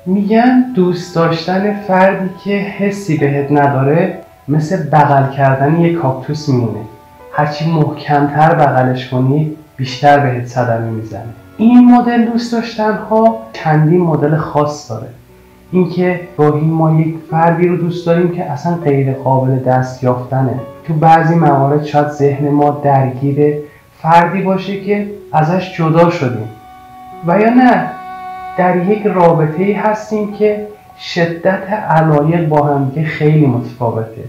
میگن دوست داشتن فردی که حسی بهت نداره مثل بغل کردن یک کاکتوس میمونه. هرچی محکمتر بغلش کنی بیشتر بهت صدمه میزنه. این مدل دوست داشتن ها چندین مدل خاص داره. اینکه گاهی ما یک فردی رو دوست داریم که اصلا غیر قابل دست یافتنه. تو بعضی موارد شاید ذهن ما درگیر فردی باشه که ازش جدا شدیم، و یا نه در یک رابطه‌ای هستیم که شدت علایق با هم دیگه خیلی متفاوته.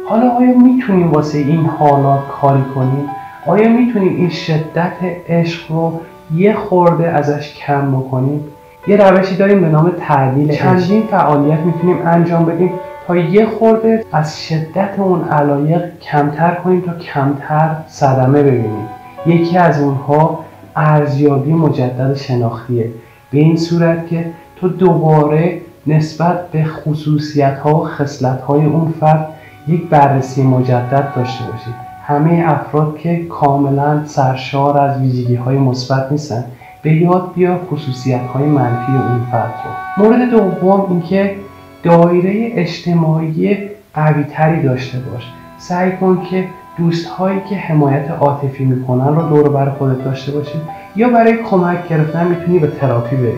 حالا آیا میتونیم واسه این حالات کاری کنیم؟ آیا میتونیم این شدت عشق رو یه خورده ازش کم بکنیم؟ یه روشی داریم به نام تعدیل عشق. چندین فعالیت میتونیم انجام بدیم تا یه خورده از شدت اون علایق کمتر کنیم تا کمتر صدمه ببینیم. یکی از اونها ارزیابی مجدد شناختیه، به این صورت که تو دوباره نسبت به خصوصیت‌ها و خصلت‌های اون فرد یک بررسی مجدد داشته باشید. همه افراد که کاملا سرشار از ویژگی‌های مثبت نیستن، به یاد بیار خصوصیت‌های منفی اون فرد رو. مورد دوم اینکه دایره اجتماعی قوی‌تری داشته باش. سعی کن که دوست‌هایی که حمایت عاطفی میکنن رو دور و بر خودت داشته باشی، یا برای کمک گرفتن میتونی به تراپی بری.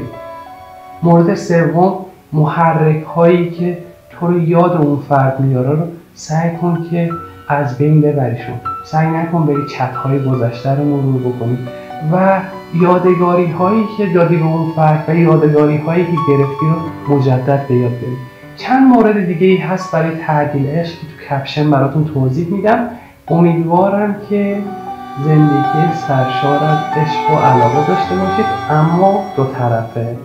مورد سوم، محرک‌هایی که تو رو یاد اون فرد میاره رو سعی کن که از بین ببریشون. سعی نکن بری چت‌های گذشته رو مرور بکنی و یادگاری‌هایی که دادی به اون فرد و یادگاری‌هایی که گرفتی رو مجدد به یاد بری. چند مورد دیگه‌ای هست برای تعدیل عشق که تو کپشن براتون توضیح میدم. امیدوارم که زندگی سرشار از عشق و علاقه داشته باشید، اما دو طرفه.